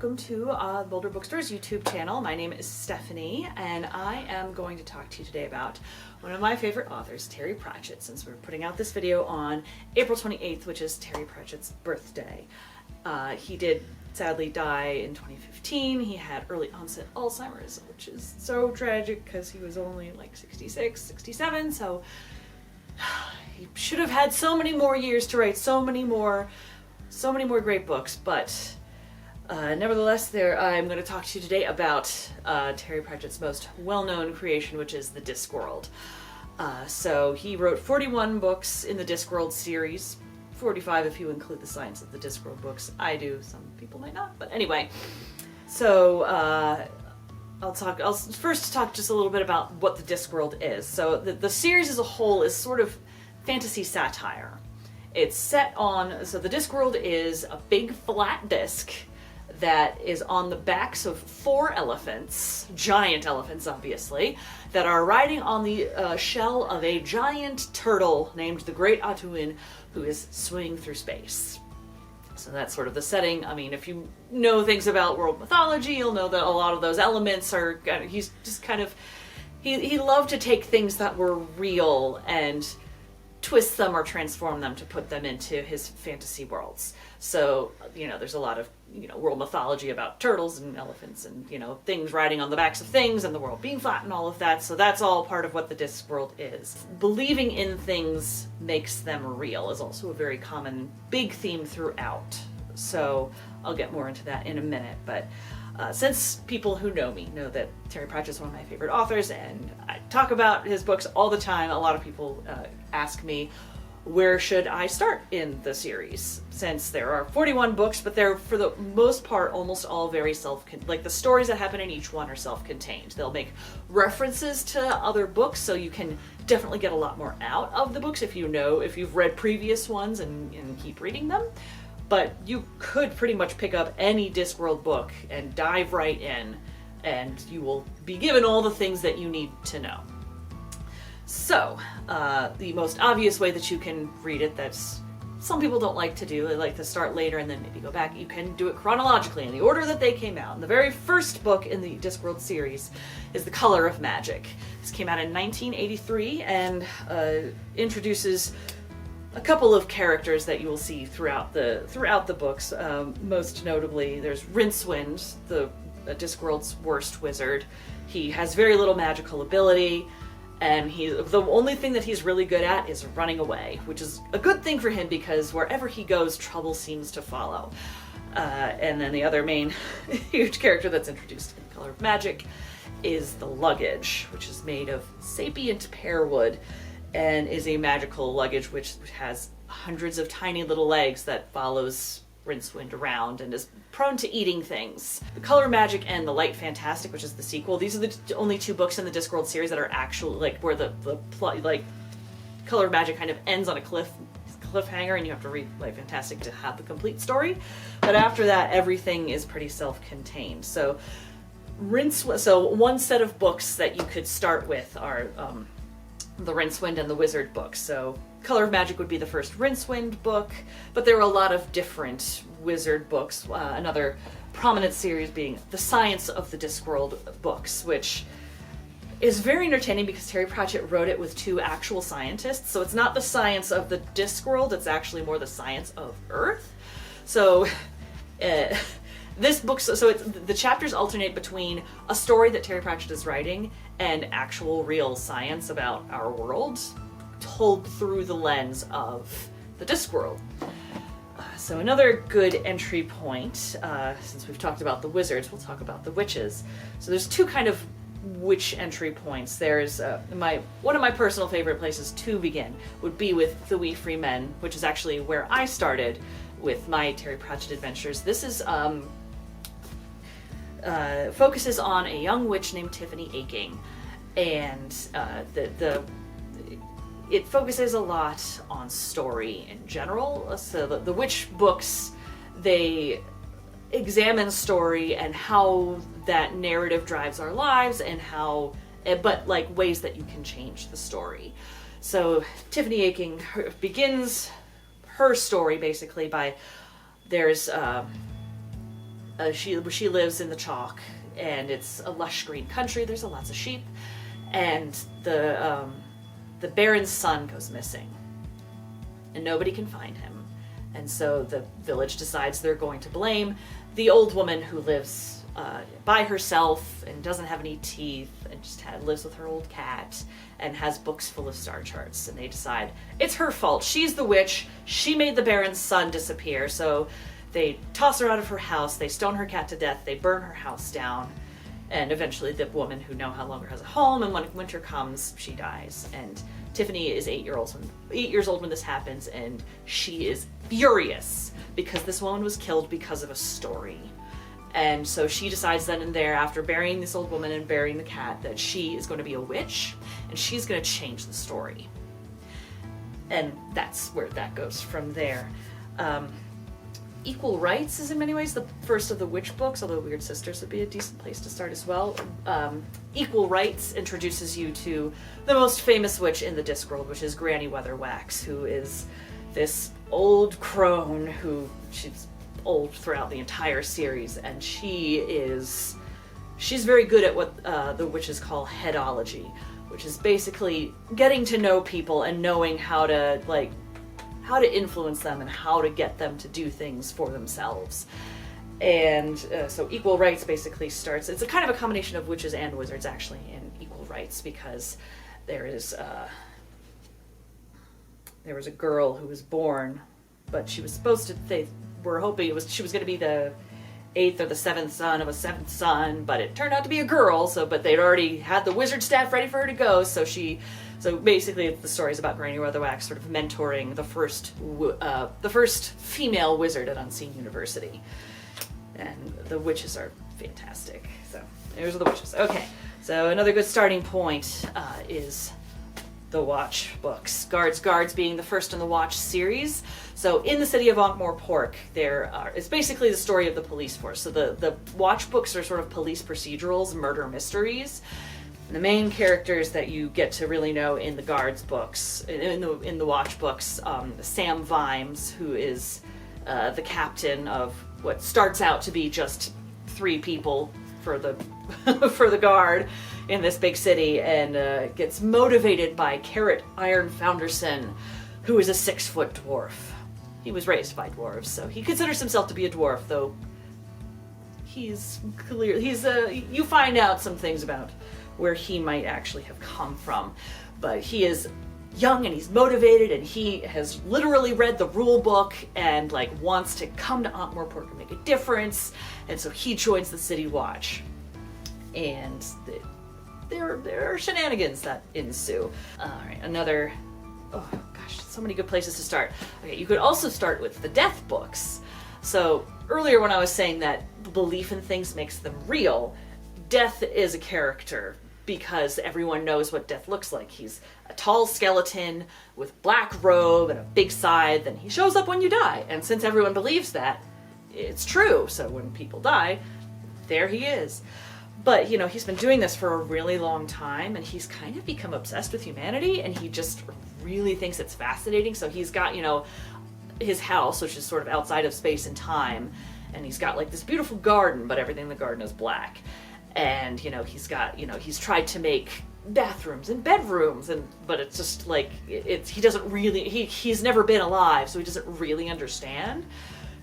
welcome to Boulder Bookstore's YouTube channel. My name is Stephanie, and I am going to talk to you today about one of my favorite authors, Terry Pratchett, since we're putting out this video on April 28th, which is Terry Pratchett's birthday. He did sadly die in 2015. He had early onset Alzheimer's, which is so tragic because he was only like 66, 67, so he should have had so many more years to write so many more great books, but nevertheless, I'm going to talk to you today about Terry Pratchett's most well-known creation, which is the Discworld. So he wrote 41 books in the Discworld series, 45 if you include the Science of the Discworld books. I do, some people might not, but anyway. So I'll first talk just a little bit about what the Discworld is. So the series as a whole is sort of fantasy satire. It's set on, so the Discworld is a big flat disc that is on the backs of 4 elephants, giant elephants obviously, that are riding on the shell of a giant turtle named the Great Atuin, who is swimming through space. So that's sort of the setting. I mean, if you know things about world mythology, you'll know that a lot of those elements are, he's just kind of, he loved to take things that were real and twist them or transform them to put them into his fantasy worlds. So, there's a lot of, world mythology about turtles and elephants and, things riding on the backs of things and the world being flat and all of that. So that's all part of what the Discworld is. Believing in things makes them real is also a very common big theme throughout. So I'll get more into that in a minute, but since people who know me know that Terry Pratchett is one of my favorite authors and I talk about his books all the time, a lot of people ask me, where should I start in the series? Since there are 41 books, but they're, for the most part, almost all very like the stories that happen in each one are self-contained. They'll make references to other books, so you can definitely get a lot more out of the books if you've read previous ones and keep reading them. But you could pretty much pick up any Discworld book and dive right in, and you will be given all the things that you need to know. So, the most obvious way that you can read it, that's some people don't like to do, they like to start later and then maybe go back, you can do it chronologically in the order that they came out. And the very first book in the Discworld series is The Color of Magic. This came out in 1983 and introduces a couple of characters that you will see throughout the books. Most notably, there's Rincewind, the Discworld's worst wizard. He has very little magical ability, and the only thing that he's really good at is running away, which is a good thing for him because wherever he goes, trouble seems to follow. And then the other main huge character that's introduced in Color of Magic is the Luggage, which is made of sapient pearwood, and is a magical luggage which has hundreds of tiny little legs that follows Rincewind around and is prone to eating things. The Color of Magic and The Light Fantastic, which is the sequel, these are the only 2 books in the Discworld series that are actually, where the plot, Color of Magic kind of ends on a cliffhanger and you have to read Light Fantastic to have the complete story. But after that, everything is pretty self-contained. So one set of books that you could start with are the Rincewind and the Wizard books. So Color of Magic would be the first Rincewind book, but there are a lot of different Wizard books. Another prominent series being the Science of the Discworld books, which is very entertaining because Terry Pratchett wrote it with 2 actual scientists. So it's not the science of the Discworld, it's actually more the science of Earth. So this book, the chapters alternate between a story that Terry Pratchett is writing and actual real science about our world, told through the lens of the Discworld. So another good entry point, since we've talked about the wizards, we'll talk about the witches. So there's 2 kind of witch entry points. There's one of my personal favorite places to begin would be with The Wee Free Men, which is actually where I started with my Terry Pratchett adventures. This is focuses on a young witch named Tiffany Aching, and it focuses a lot on story in general. So the witch books, they examine story and how that narrative drives our lives and but ways that you can change the story. So Tiffany Aching begins her story basically by, there's She lives in the chalk, and it's a lush green country. There's lots of sheep, and the Baron's son goes missing, and nobody can find him. And so the village decides they're going to blame the old woman who lives by herself and doesn't have any teeth and just lives with her old cat and has books full of star charts. And they decide it's her fault. She's the witch. She made the Baron's son disappear. So they toss her out of her house. They stone her cat to death. They burn her house down. And eventually the woman who no longer has a home, and when winter comes, she dies. And Tiffany is 8 years old when this happens, and she is furious because this woman was killed because of a story. And so she decides then and there, after burying this old woman and burying the cat, that she is going to be a witch, and she's going to change the story. And that's where that goes from there. Equal Rights is in many ways the first of the witch books, although Weird Sisters would be a decent place to start as well. Equal Rights introduces you to the most famous witch in the Discworld, which is Granny Weatherwax, who is this old crone who she's old throughout the entire series, and she's very good at what the witches call headology, which is basically getting to know people and knowing how to influence them and how to get them to do things for themselves. And so Equal Rights basically starts, it's a kind of a combination of witches and wizards actually in Equal Rights, because there was a girl who was born, but she was supposed to, they were hoping she was going to be the 8th or the 7th son of a 7th son, but it turned out to be a girl. So they'd already had the wizard staff ready for her to go, so basically the story is about Granny Weatherwax sort of mentoring the first female wizard at Unseen University. And the witches are fantastic. So there's the witches. Okay, so another good starting point is the Watch books. Guards being the first in the Watch series. So in the city of Ankh-Morpork, it's basically the story of the police force. So the Watch books are sort of police procedurals, murder mysteries. And the main characters that you get to really know in the Guards books, in the Watch books, Sam Vimes, who is the captain of what starts out to be just 3 people for the for the guard in this big city, and gets motivated by Carrot Iron Founderson, who is a 6-foot dwarf. He was raised by dwarves, so he considers himself to be a dwarf, though you find out some things about where he might actually have come from. But he is young and he's motivated, and he has literally read the rule book and wants to come to Ankh-Morpork and make a difference, and so he joins the City Watch. And there are shenanigans that ensue. Alright, oh gosh, so many good places to start. Okay, you could also start with the Death books. So earlier when I was saying that belief in things makes them real, Death is a character because everyone knows what Death looks like. He's a tall skeleton with black robe and a big scythe, and he shows up when you die. And since everyone believes that, it's true. So when people die, there he is. But, he's been doing this for a really long time, and he's kind of become obsessed with humanity, and he just really thinks it's fascinating. So he's got, his house, which is sort of outside of space and time, and he's got this beautiful garden, but everything in the garden is black. And, he's got, he's tried to make bathrooms and bedrooms, but it's just he doesn't really, he's never been alive, so he doesn't really understand.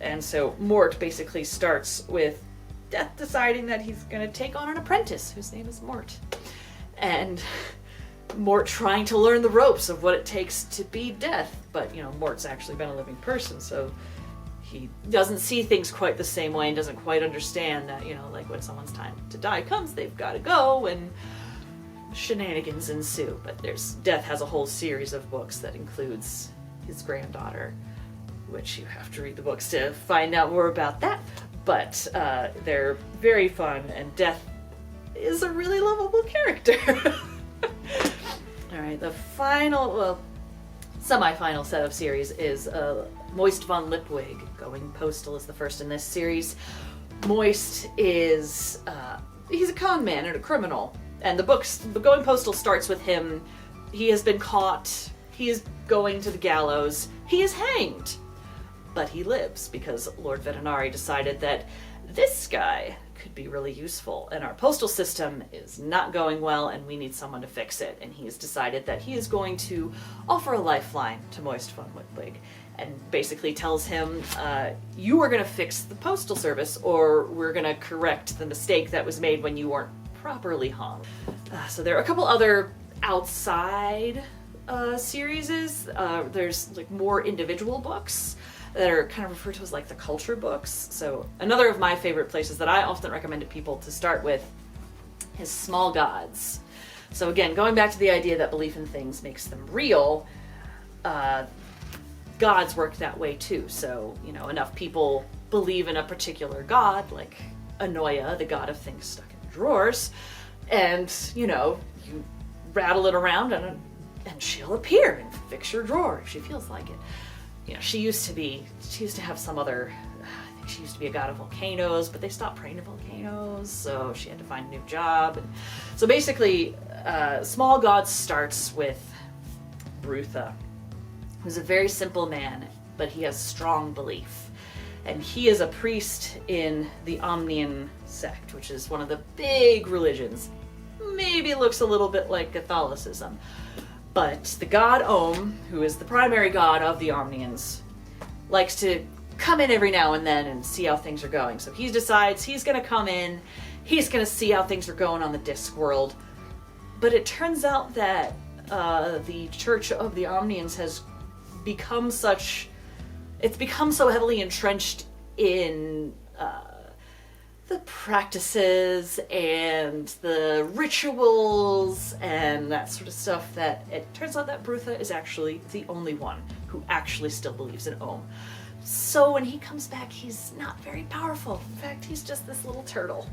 And so Mort basically starts with Death deciding that he's going to take on an apprentice whose name is Mort. And Mort trying to learn the ropes of what it takes to be Death. But, Mort's actually been a living person, so he doesn't see things quite the same way and doesn't quite understand that, when someone's time to die comes, they've got to go, and shenanigans ensue. But Death has a whole series of books that includes his granddaughter, which you have to read the books to find out more about that. But they're very fun, and Death is a really lovable character. Alright, the semi-final set of series is Moist von Lipwig. Going Postal is the first in this series. Moist is, he's a con man and a criminal. And the Going Postal starts with him. He has been caught. He is going to the gallows. He is hanged. But he lives because Lord Vetinari decided that this guy could be really useful, and our postal system is not going well, and we need someone to fix it. And he's decided that he is going to offer a lifeline to Moist Fun Lipwig, and basically tells him, you are going to fix the postal service, or we're going to correct the mistake that was made when you weren't properly hung. So there are a couple other outside series. There's like more individual books that are kind of referred to as like the culture books. So another of my favorite places that I often recommend to people to start with is Small Gods. So again, going back to the idea that belief in things makes them real, gods work that way too. So, you know, enough people believe in a particular god, like Anoia, the god of things stuck in drawers, and, you know, you rattle it around and she'll appear and fix your drawer if she feels like it. You know, she used to have some other, I think she used to be a god of volcanoes, but they stopped praying to volcanoes, so she had to find a new job. And so basically, Small Gods starts with Brutha, who's a very simple man, but he has strong belief. And he is a priest in the Omnian sect, which is one of the big religions. Maybe looks a little bit like Catholicism. But the god Om, who is the primary god of the Omnians, likes to come in every now and then and see how things are going. So he decides he's going to come in, he's going to see how things are going on the Discworld. But it turns out that the Church of the Omnians has become so heavily entrenched in the practices and the rituals and that sort of stuff, that it turns out that Brutha is actually the only one who actually still believes in Om. So when he comes back, he's not very powerful. In fact, he's just this little turtle.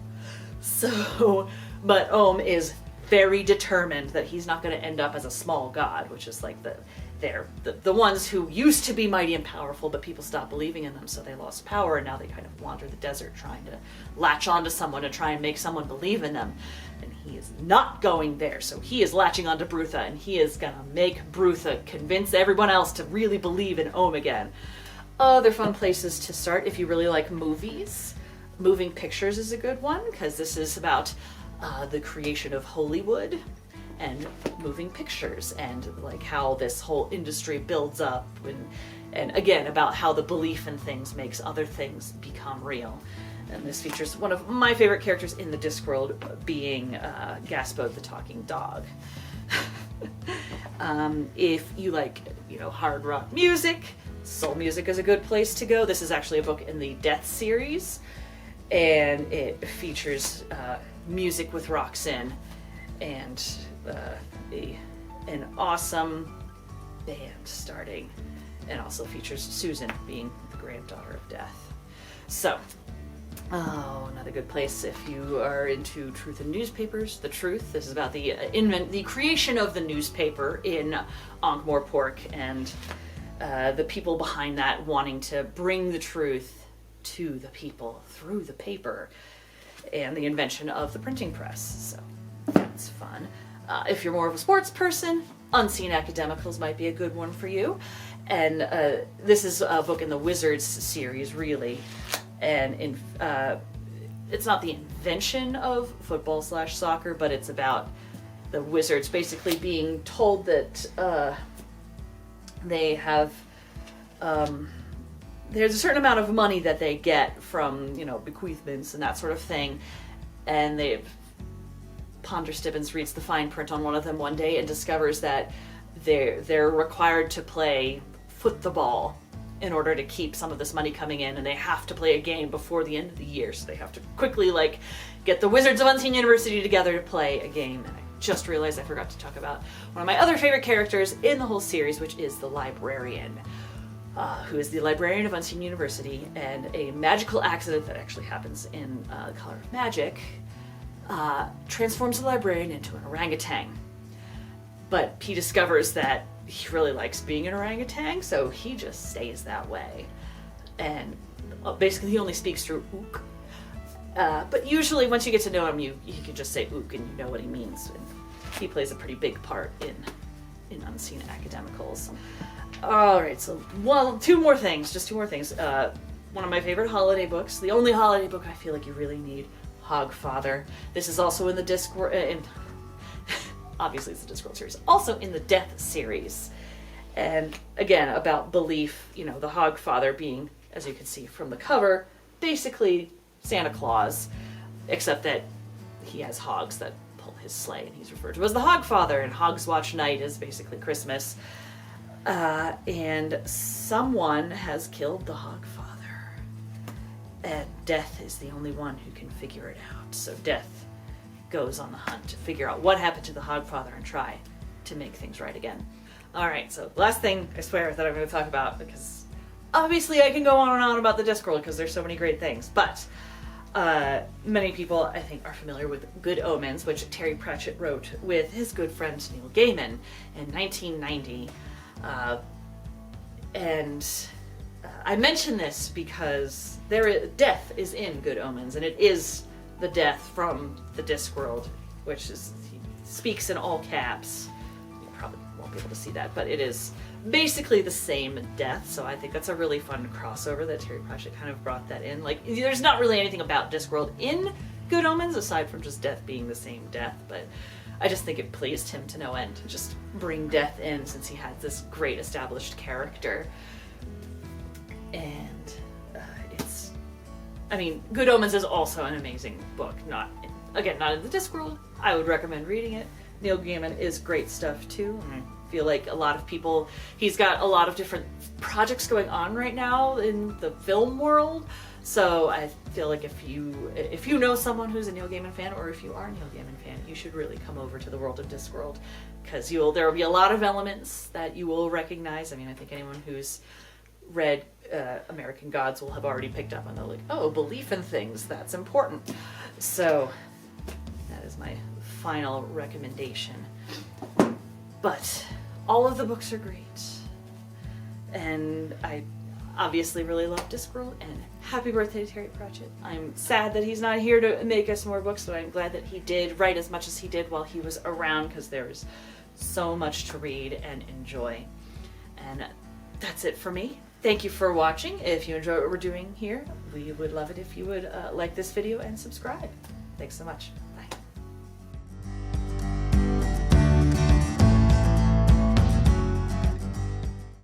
So, but Om is very determined that he's not going to end up as a small god, which is like the ones who used to be mighty and powerful, but people stopped believing in them, so they lost power, and now they kind of wander the desert trying to latch onto someone to try and make someone believe in them. And he is not going there, so he is latching onto Brutha, and he is gonna make Brutha convince everyone else to really believe in Om again. Other fun places to start if you really like movies. Moving Pictures is a good one, because this is about the creation of Hollywood and moving pictures, and like how this whole industry builds up, and again about how the belief in things makes other things become real. And this features one of my favorite characters in the Discworld, being Gaspo the talking dog. If you like, you know, hard rock music, soul music is a good place to go. This is actually a book in the Death series, and it features music with rocks in, and an awesome band starting, and also features Susan being the granddaughter of Death. So, another good place if you are into truth in newspapers. The Truth. This is about the creation of the newspaper in Ankh-Morpork, and the people behind that wanting to bring the truth to the people through the paper, and the invention of the printing press. So that's fun. If you're more of a sports person, Unseen Academicals might be a good one for you. And this is a book in the Wizards series, really. And it's not the invention of football/soccer, but it's about the Wizards basically being told that they have... there's a certain amount of money that they get from, you know, bequeathments and that sort of thing. And Ponder Stibbins reads the fine print on one of them one day and discovers that they're required to play foot the ball in order to keep some of this money coming in, and they have to play a game before the end of the year, so they have to quickly get the Wizards of Unseen University together to play a game. And I just realized I forgot to talk about one of my other favorite characters in the whole series, which is the Librarian, who is the librarian of Unseen University, and a magical accident that actually happens in The Color of Magic transforms the librarian into an orangutan. But he discovers that he really likes being an orangutan, so he just stays that way. And basically he only speaks through ook. But usually once you get to know him, you can just say ook and you know what he means. And he plays a pretty big part in Unseen Academicals. Alright, so just two more things. one of my favorite holiday books, the only holiday book I feel like you really need, Hogfather. This is also in the Discworld, obviously it's the Discworld series, also in the Death series. And again, about belief, you know, the Hogfather being, as you can see from the cover, basically Santa Claus, except that he has hogs that pull his sleigh, and he's referred to as the Hogfather, and Hogs Watch Night is basically Christmas. And someone has killed the Hogfather. And Death is the only one who can figure it out. So Death goes on the hunt to figure out what happened to the Hogfather and try to make things right again. Alright, so last thing, I swear, that I'm going to talk about, because obviously I can go on and on about the Discworld because there's so many great things, but many people, I think, are familiar with Good Omens, which Terry Pratchett wrote with his good friend Neil Gaiman in 1990. I mention this because Death is in Good Omens, and it is the Death from the Discworld, which is, he speaks in all caps. Probably won't be able to see that, but it is basically the same Death, so I think that's a really fun crossover that Terry Pratchett kind of brought that in. Like, there's not really anything about Discworld in Good Omens aside from just Death being the same Death, but I just think it pleased him to no end to just bring Death in, since he had this great established character. And it's, I mean, Good Omens is also an amazing book, not in the Discworld. I would recommend reading it. Neil Gaiman is great stuff too. I feel like a lot of people, he's got a lot of different projects going on right now in the film world. So I feel like if you know someone who's a Neil Gaiman fan, or if you are a Neil Gaiman fan, you should really come over to the world of Discworld, because there will be a lot of elements that you will recognize. I mean, I think anyone who's read American Gods will have already picked up on the, like, oh, belief in things, that's important. So that is my final recommendation. But all of the books are great, and I obviously really love Discworld, and happy birthday to Terry Pratchett. I'm sad that he's not here to make us more books, but I'm glad that he did write as much as he did while he was around, because there's so much to read and enjoy. And that's it for me. Thank you for watching. If you enjoy what we're doing here, we would love it if you would like this video and subscribe. Thanks so much.